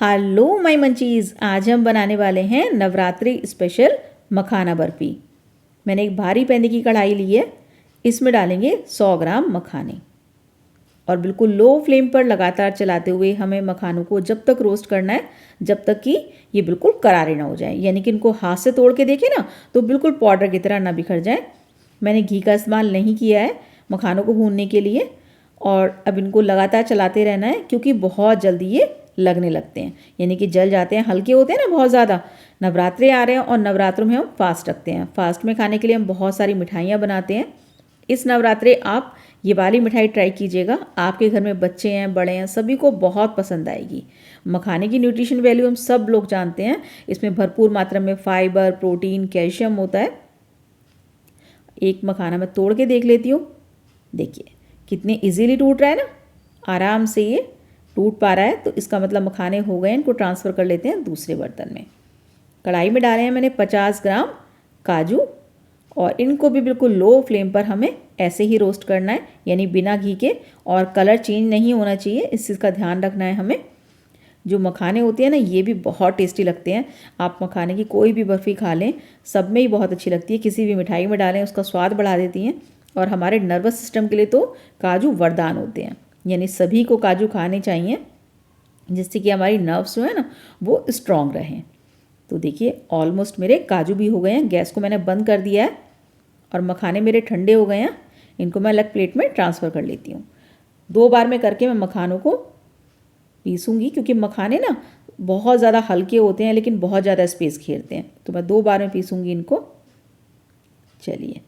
Hello my munchies, आज हम बनाने वाले हैं नवरात्रि स्पेशल मखाना बर्फ़ी। मैंने एक भारी पैने की कढ़ाई ली है, इसमें डालेंगे 100 ग्राम मखाने और बिल्कुल लो फ्लेम पर लगातार चलाते हुए हमें मखानों को जब तक रोस्ट करना है जब तक कि ये बिल्कुल करारे ना हो जाए, यानी कि इनको हाथ से तोड़ के देखें ना तो बिल्कुल पाउडर की तरह ना बिखर जाए। मैंने घी का इस्तेमाल नहीं किया है मखानों को भूनने के लिए और अब इनको लगातार चलाते रहना है क्योंकि बहुत जल्दी ये लगने लगते हैं, यानी कि जल जाते हैं, हल्के होते हैं ना बहुत ज़्यादा। नवरात्रे आ रहे हैं और नवरात्रों में हम फास्ट रखते हैं। फास्ट में खाने के लिए हम बहुत सारी मिठाइयाँ बनाते हैं। इस नवरात्रे आप ये वाली मिठाई ट्राई कीजिएगा, आपके घर में बच्चे हैं, बड़े हैं, सभी को बहुत पसंद आएगी। मखाने की न्यूट्रिशन वैल्यू हम सब लोग जानते हैं, इसमें भरपूर मात्रा में फाइबर, प्रोटीन, कैल्शियम होता है। एक मखाना मैं तोड़ के देख लेती हूँ। देखिए कितने इजीली टूट रहा है ना, आराम से ये टूट पा रहा है, तो इसका मतलब मखाने हो गए। इनको ट्रांसफ़र कर लेते हैं दूसरे बर्तन में। कढ़ाई में डाले हैं मैंने 50 ग्राम काजू और इनको भी बिल्कुल लो फ्लेम पर हमें ऐसे ही रोस्ट करना है, यानी बिना घी के, और कलर चेंज नहीं होना चाहिए, इस चीज़ का ध्यान रखना है हमें। जो मखाने होते हैं ना ये भी बहुत टेस्टी लगते हैं। आप मखाने की कोई भी बर्फ़ी खा लें, सब में ही बहुत अच्छी लगती है, किसी भी मिठाई में डालें उसका स्वाद बढ़ा देती हैं। और हमारे नर्वस सिस्टम के लिए तो काजू वरदान होते हैं, यानी सभी को काजू खाने चाहिए जिससे कि हमारी नर्व्स जो है ना वो स्ट्रॉन्ग रहें। तो देखिए ऑलमोस्ट मेरे काजू भी हो गए हैं, गैस को मैंने बंद कर दिया है और मखाने मेरे ठंडे हो गए हैं। इनको मैं अलग प्लेट में ट्रांसफ़र कर लेती हूँ। 2 बार में करके मैं मखानों को पीसूँगी क्योंकि मखाने ना बहुत ज़्यादा हल्के होते हैं लेकिन बहुत ज़्यादा स्पेस घेरते हैं, तो मैं 2 बार में पीसूँगी इनको। चलिए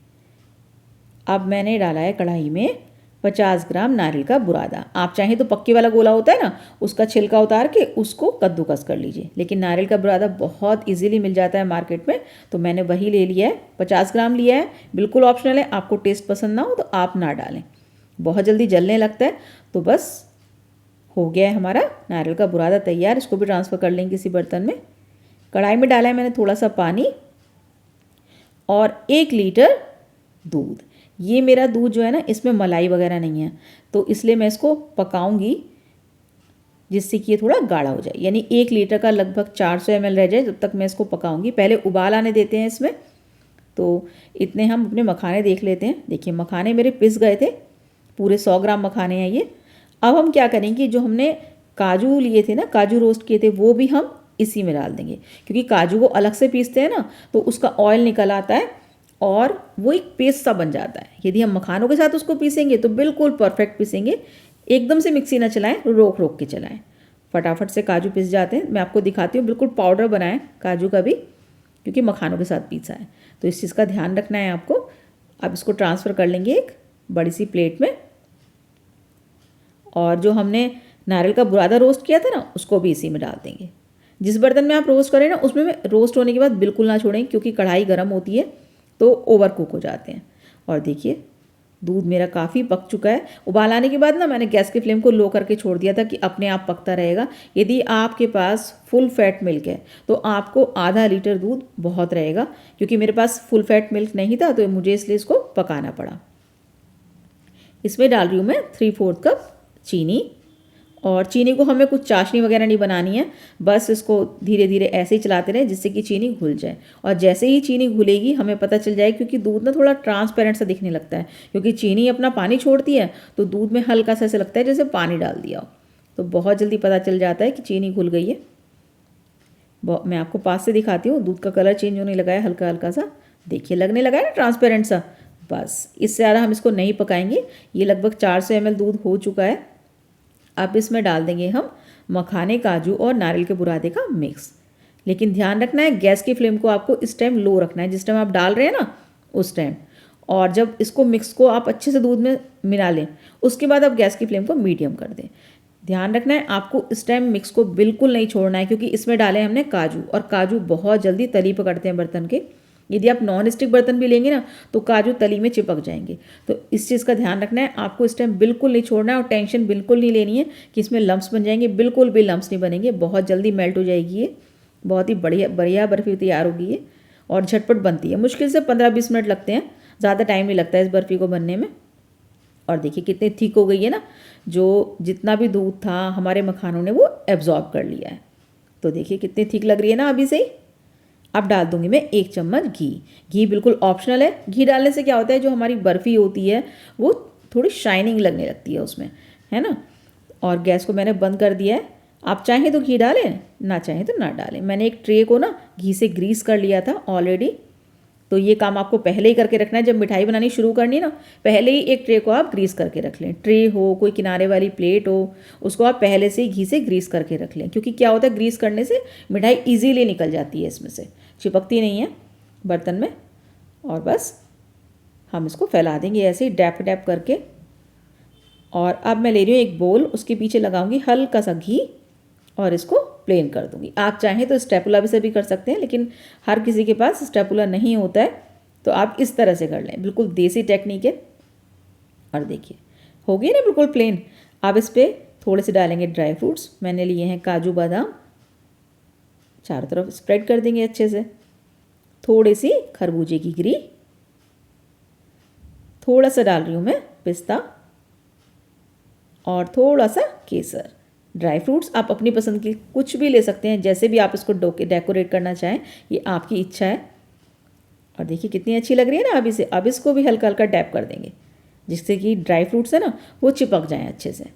अब मैंने डाला है कढ़ाई में 50 ग्राम नारियल का बुरादा। आप चाहें तो पक्के वाला गोला होता है ना, उसका छिलका उतार के उसको कद्दूकस कर लीजिए, लेकिन नारियल का बुरादा बहुत इजीली मिल जाता है मार्केट में, तो मैंने वही ले लिया है। 50 ग्राम लिया है, बिल्कुल ऑप्शनल है, आपको टेस्ट पसंद ना हो तो आप ना डालें, बहुत जल्दी जलने लगता है। तो बस हो गया है हमारा नारियल का बुरादा तैयार। इसको भी ट्रांसफ़र कर लेंगे किसी बर्तन में। कढ़ाई में डाला है मैंने थोड़ा सा पानी और 1 लीटर दूध। ये मेरा दूध जो है ना इसमें मलाई वगैरह नहीं है, तो इसलिए मैं इसको पकाऊंगी जिससे कि ये थोड़ा गाढ़ा हो जाए, यानी 1 लीटर का लगभग 400 ml रह जाए, जब तक मैं इसको पकाऊंगी। पहले उबाल आने देते हैं इसमें, तो इतने हम अपने मखाने देख लेते हैं। देखिए मखाने मेरे पिस गए थे, पूरे 100 ग्राम मखाने हैं ये। अब हम क्या करेंगे, जो हमने काजू लिए थे ना, काजू रोस्ट किए थे, वो भी हम इसी में डाल देंगे, क्योंकि काजू को अलग से पीसते हैं ना तो उसका ऑयल निकल आता है और वो एक पेस्ट सा बन जाता है। यदि हम मखानों के साथ उसको पीसेंगे तो बिल्कुल परफेक्ट पीसेंगे, एकदम से मिक्सी ना चलाएं, रोक रोक के चलाएं, फटाफट से काजू पिस जाते हैं। मैं आपको दिखाती हूँ, बिल्कुल पाउडर बनाएं काजू का भी, क्योंकि मखानों के साथ पीसा है, तो इस चीज़ का ध्यान रखना है आपको। अब इसको ट्रांसफ़र कर लेंगे एक बड़ी सी प्लेट में और जो हमने नारियल का बुरादा रोस्ट किया था ना उसको भी इसी में डाल देंगे। जिस बर्तन में आप रोस्ट करें ना उसमें रोस्ट होने के बाद बिल्कुल ना छोड़ें, क्योंकि कढ़ाई गर्म होती है तो ओवर कुक हो जाते हैं। और देखिए दूध मेरा काफ़ी पक चुका है। उबाल आने के बाद ना मैंने गैस की फ्लेम को लो करके छोड़ दिया था कि अपने आप पकता रहेगा। यदि आपके पास फुल फैट मिल्क है तो आपको आधा लीटर दूध बहुत रहेगा, क्योंकि मेरे पास फुल फैट मिल्क नहीं था तो मुझे इसलिए इसको पकाना पड़ा। इसमें डाल रही हूँ मैं 3/4 कप चीनी, और चीनी को हमें कुछ चाशनी वगैरह नहीं बनानी है, बस इसको धीरे धीरे ऐसे ही चलाते रहें जिससे कि चीनी घुल जाए। और जैसे ही चीनी घुलेगी हमें पता चल जाए, क्योंकि दूध ना थोड़ा ट्रांसपेरेंट सा दिखने लगता है, क्योंकि चीनी अपना पानी छोड़ती है तो दूध में हल्का सा ऐसे लगता है जैसे पानी डाल दिया हो, तो बहुत जल्दी पता चल जाता है कि चीनी घुल गई है। मैं आपको पास से दिखाती हूँ, दूध का कलर चेंज होने लगा है हल्का हल्का सा, देखिए लगने लगा है ना ट्रांसपेरेंट सा। बस इससे ज़्यादा हम इसको नहीं पकाएंगे। ये लगभग 400 ml दूध हो चुका है। अब इसमें डाल देंगे हम मखाने, काजू और नारियल के बुरादे का मिक्स, लेकिन ध्यान रखना है गैस की फ्लेम को आपको इस टाइम लो रखना है, जिस टाइम आप डाल रहे हैं ना उस टाइम। और जब इसको मिक्स को आप अच्छे से दूध में मिला लें उसके बाद आप गैस की फ्लेम को मीडियम कर दें। ध्यान रखना है आपको इस टाइम मिक्स को बिल्कुल नहीं छोड़ना है, क्योंकि इसमें डाले हमने काजू, और काजू बहुत जल्दी तली पकड़ते हैं बर्तन के। यदि आप नॉन स्टिक बर्तन भी लेंगे ना तो काजू तली में चिपक जाएंगे, तो इस चीज़ का ध्यान रखना है आपको इस टाइम बिल्कुल नहीं छोड़ना है। और टेंशन बिल्कुल नहीं लेनी है कि इसमें लम्प्स बन जाएंगे, बिल्कुल भी लम्प्स नहीं बनेंगे, बहुत जल्दी मेल्ट हो जाएगी ये। बहुत ही बढ़िया बढ़िया बर्फ़ी तैयार होगी ये, और झटपट बनती है। मुश्किल से 15-20 मिनट लगते हैं, ज़्यादा टाइम नहीं लगता है इस बर्फ़ी को बनने में। और देखिए कितनी थिक हो गई है ना, जो जितना भी दूध था हमारे मखानों ने वो एब्जॉर्ब कर लिया है। तो देखिए कितनी थिक लग रही है ना अभी से ही। अब डाल दूंगी मैं 1 चम्मच घी। घी बिल्कुल ऑप्शनल है। घी डालने से क्या होता है, जो हमारी बर्फ़ी होती है वो थोड़ी शाइनिंग लगने लगती है उसमें, है ना। और गैस को मैंने बंद कर दिया है। आप चाहें तो घी डालें, ना चाहें तो ना डालें। मैंने एक ट्रे को ना घी से ग्रीस कर लिया था ऑलरेडी। तो ये काम आपको पहले ही करके रखना है। जब मिठाई बनानी शुरू करनी ना, पहले ही एक ट्रे को आप ग्रीस करके रख लें। ट्रे हो, कोई किनारे वाली प्लेट हो, उसको आप पहले से ही घी से ग्रीस करके रख लें। क्योंकि क्या होता है, ग्रीस करने से मिठाई ईजीली निकल जाती है, इसमें से चिपकती नहीं है बर्तन में। और बस हम इसको फैला देंगे ऐसे ही डैप डैप करके। और अब मैं ले रही हूँ एक बोल, उसके पीछे लगाऊंगी हल्का सा घी और इसको प्लेन कर दूंगी। आप चाहें तो स्टेपुला भी से भी कर सकते हैं, लेकिन हर किसी के पास स्टेपुला नहीं होता है, तो आप इस तरह से कर लें। बिल्कुल देसी टेक्निक है। और देखिए हो गई ना बिल्कुल प्लेन। अब इस पर थोड़े से डालेंगे ड्राई फ्रूट्स। मैंने लिए हैं काजू बादाम, चारों तरफ स्प्रेड कर देंगे अच्छे से। थोड़ी सी खरबूजे की गिरी, थोड़ा सा डाल रही हूँ मैं पिस्ता, और थोड़ा सा केसर। ड्राई फ्रूट्स आप अपनी पसंद की कुछ भी ले सकते हैं, जैसे भी आप इसको डेकोरेट करना चाहें, ये आपकी इच्छा है। और देखिए कितनी अच्छी लग रही है ना अभी से। अब इसको भी हल्का हल्का डैप कर देंगे, जिससे कि ड्राई फ्रूट्स है ना वो चिपक जाएं अच्छे से।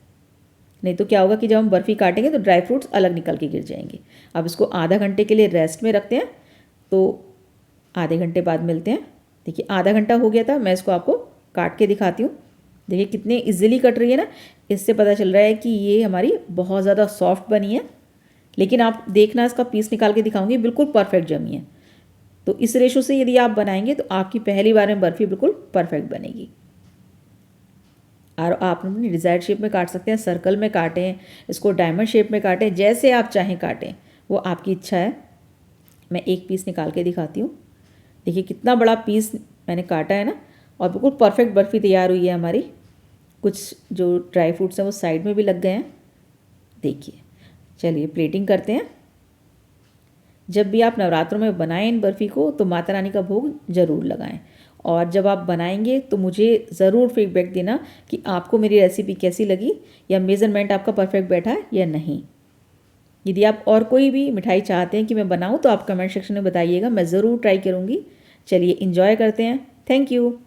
नहीं तो क्या होगा कि जब हम बर्फ़ी काटेंगे तो ड्राई फ्रूट्स अलग निकल के गिर जाएंगे। अब इसको आधा घंटे के लिए रेस्ट में रखते हैं, तो आधे घंटे बाद मिलते हैं। देखिए आधा घंटा हो गया था। मैं इसको आपको काट के दिखाती हूँ। देखिए कितने इजीली कट रही है ना। इससे पता चल रहा है कि ये हमारी बहुत ज़्यादा सॉफ्ट बनी है। लेकिन आप देखना, इसका पीस निकाल के दिखाऊंगी, बिल्कुल परफेक्ट जमी है। तो इस रेशो से यदि आप बनाएंगे तो आपकी पहली बार में बर्फ़ी बिल्कुल परफेक्ट बनेगी। और आप अपनी डिज़ायर्ड शेप में काट सकते हैं, सर्कल में काटें, इसको डायमंड शेप में काटें, जैसे आप चाहें काटें, वो आपकी इच्छा है। मैं एक पीस निकाल के दिखाती हूँ। देखिए कितना बड़ा पीस मैंने काटा है ना, और बिल्कुल परफेक्ट बर्फ़ी तैयार हुई है हमारी। कुछ जो ड्राई फ्रूट्स हैं वो साइड में भी लग गए हैं। देखिए, चलिए प्लेटिंग करते हैं। जब भी आप नवरात्रों में बनाएं इन बर्फ़ी को, तो माता रानी का भोग ज़रूर लगाएं। और जब आप बनाएंगे तो मुझे ज़रूर फीडबैक देना कि आपको मेरी रेसिपी कैसी लगी, या मेज़रमेंट आपका परफेक्ट बैठा है या नहीं। यदि आप और कोई भी मिठाई चाहते हैं कि मैं बनाऊं, तो आप कमेंट सेक्शन में बताइएगा, मैं ज़रूर ट्राई करूँगी। चलिए इंजॉय करते हैं। Thank you.